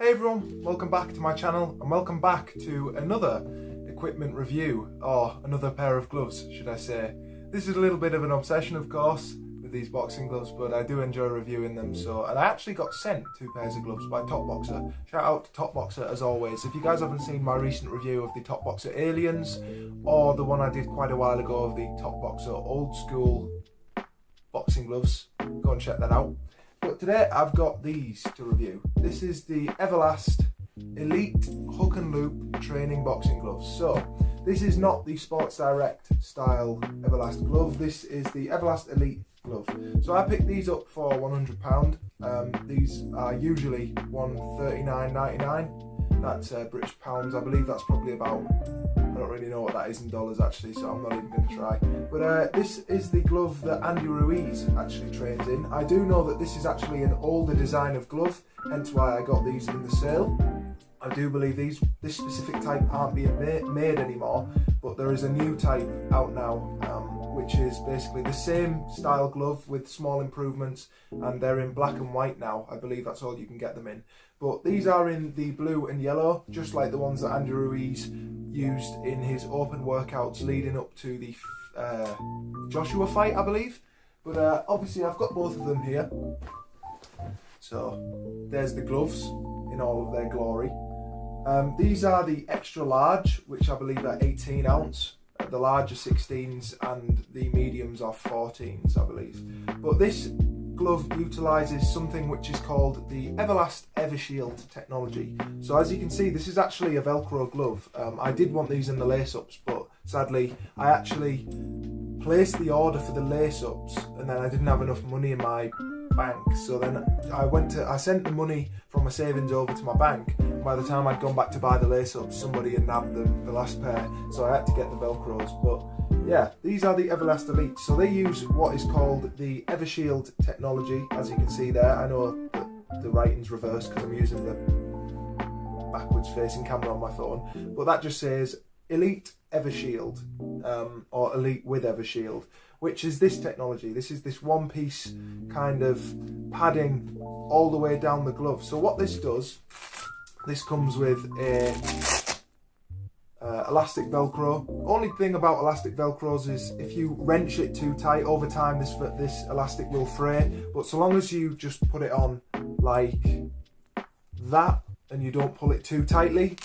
Hey everyone, welcome back to my channel and welcome back to another equipment review, or another pair of gloves should I say. This is a little bit of an obsession of course with these boxing gloves, but I do enjoy reviewing them. And I actually got sent 2 pairs of gloves by Top Boxer. Shout out to Top Boxer as always. If you guys haven't seen my recent review of the Top Boxer Aliens or the one I did quite a while ago of the Top Boxer old school boxing gloves, go and check that out. But today I've got these to review. This is the Everlast Elite Hook and Loop Training Boxing Gloves. So this is not the Sports Direct style Everlast glove. This is the Everlast Elite glove. So I picked these up for £100. These are usually $139.99. That's British pounds. I believe that's probably about, I don't really know what that is in dollars actually, so I'm not even going to try. But this is the glove that Andy Ruiz actually trains in. I do know that this is actually an older design of glove, hence why I got these in the sale. I do believe this specific type aren't being made anymore, but there is a new type out now, which is basically the same style glove with small improvements, and they're in black and white now. I believe that's all you can get them in. But these are in the blue and yellow, just like the ones that Andy Ruiz used in his open workouts leading up to the Joshua fight, I believe. But obviously I've got both of them here. So there's the gloves in all of their glory. These are the extra large, which I believe are 18 ounce. The large are 16s and the mediums are 14s, I believe. But this glove utilises something which is called the Everlast Evershield technology. So as you can see, this is actually a Velcro glove. I did want these in the lace-ups, but sadly I actually placed the order for the lace-ups and then I didn't have enough money in my bank. So then I sent the money from my savings over to my bank. By the time I'd gone back to buy the lace-ups, somebody had nabbed them, the last pair, so I had to get the Velcros. But yeah, these are the Everlast Elite. So they use what is called the Evershield technology, as you can see there. I know that the writing's reversed because I'm using the backwards facing camera on my phone, but that just says Elite Evershield, or Elite with Evershield, which is this technology. This is this one piece kind of padding all the way down the glove. So what this does, this comes with a elastic Velcro. Only thing about elastic Velcros is if you wrench it too tight over time, this elastic will fray. But so long as you just put it on like that and you don't pull it too tightly,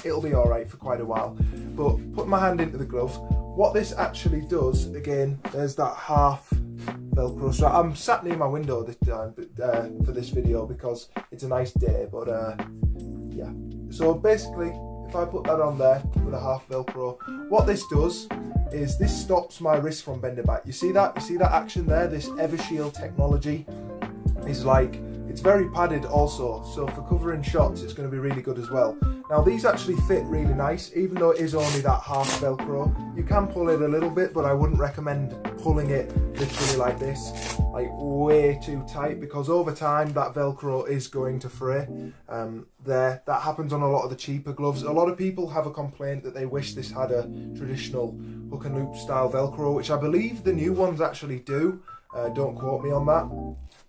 it'll be alright for quite a while. But put my hand into the glove. What this actually does, again, there's that half Velcro. So I'm sat near my window this time for this video because it's a nice day, but yeah. So basically, if I put that on there with a half Velcro, what this does is this stops my wrist from bending back. You see that? You see that action there? This Evershield technology is like, it's very padded also, so for covering shots it's going to be really good as well. Now these actually fit really nice, even though it is only that half Velcro. You can pull it a little bit, but I wouldn't recommend pulling it literally like this, like way too tight, because over time that Velcro is going to fray. That happens on a lot of the cheaper gloves. A lot of people have a complaint that they wish this had a traditional hook and loop style Velcro, which I believe the new ones actually do. Don't quote me on that.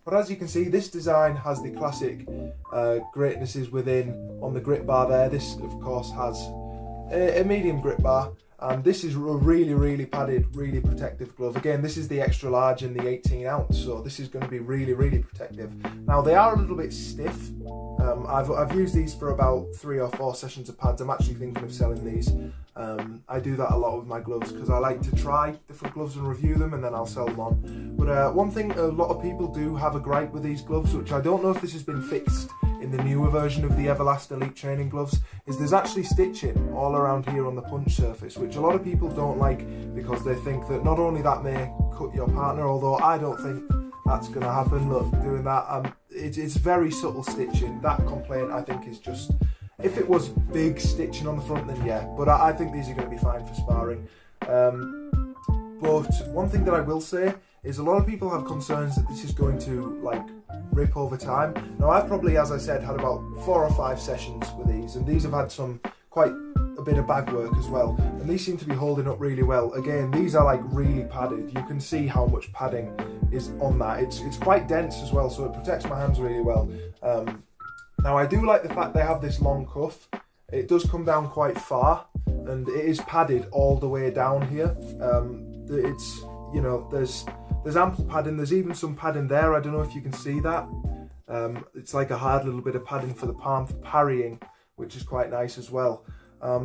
But as you can see, this design has the classic greatnesses within on the grip bar there. This of course has a medium grip bar, and this is a really padded, really protective glove. Again, this is the extra large in the 18 ounce, so this is going to be really protective. Now they are a little bit stiff. I've used these for about 3 or 4 sessions of pads. I'm actually thinking of selling these. I do that a lot with my gloves because I like to try different gloves and review them and then I'll sell them on. But one thing a lot of people do have a gripe with these gloves, which I don't know if this has been fixed in the newer version of the Everlast Elite training gloves, is there's actually stitching all around here on the punch surface, which a lot of people don't like because they think that not only that may cut your partner, although I don't think that's going to happen. Look, doing that, it's very subtle stitching. That complaint I think is just, if it was big stitching on the front, then yeah, but I think these are going to be fine for sparring. But one thing that I will say is a lot of people have concerns that this is going to like rip over time. Now I've probably, as I said, had about 4 or 5 sessions with these, and these have had some quite a bit of bag work as well, and these seem to be holding up really well. Again, these are like really padded. You can see how much padding is on that. It's quite dense as well, so it protects my hands really well. Now I do like the fact they have this long cuff. It does come down quite far, and it is padded all the way down here. It's, you know, there's ample padding. There's even some padding there. I don't know if you can see that. It's like a hard little bit of padding for the palm for parrying, which is quite nice as well.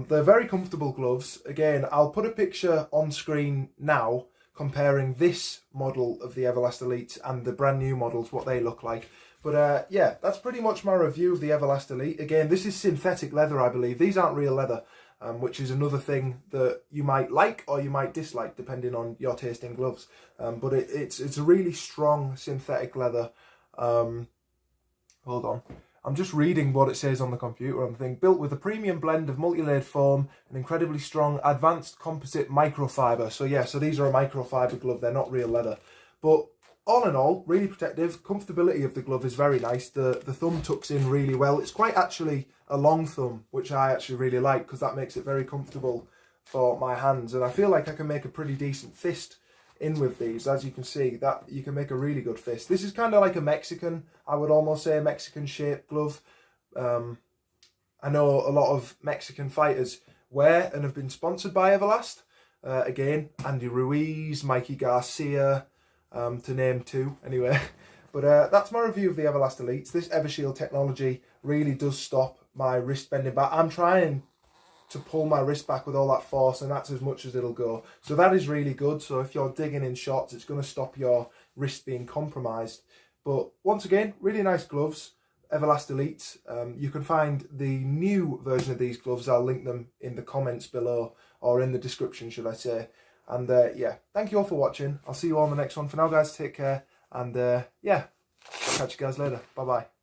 They're very comfortable gloves. Again, I'll put a picture on screen now comparing this model of the Everlast Elite and the brand new models, what they look like. But yeah, that's pretty much my review of the Everlast Elite. Again, this is synthetic leather, I believe. These aren't real leather, which is another thing that you might like or you might dislike depending on your taste in gloves. But it's a really strong synthetic leather. Hold on. I'm just reading what it says on the computer on the thing. Built with a premium blend of multi-layered foam, an incredibly strong advanced composite microfiber. So yeah, so these are a microfiber glove. They're not real leather. But all in all, really protective. Comfortability of the glove is very nice. The thumb tucks in really well. It's quite actually a long thumb, which I actually really like because that makes it very comfortable for my hands. And I feel like I can make a pretty decent fist in with these. As you can see, that you can make a really good fist. This is kind of like a Mexican, I would almost say a Mexican shaped glove. I know a lot of Mexican fighters wear and have been sponsored by Everlast. Again, Andy Ruiz, Mikey Garcia, to name two anyway. But that's my review of the Everlast Elites. This Evershield technology really does stop my wrist bending back. I'm trying to pull my wrist back with all that force, and that's as much as it'll go. So that is really good. So if you're digging in shots, it's going to stop your wrist being compromised. But once again, really nice gloves, Everlast Elites. You can find the new version of these gloves. I'll link them in the comments below, or in the description, should I say. And yeah, thank you all for watching. I'll see you all in the next one. For now, guys, take care. And yeah, I'll catch you guys later. Bye-bye.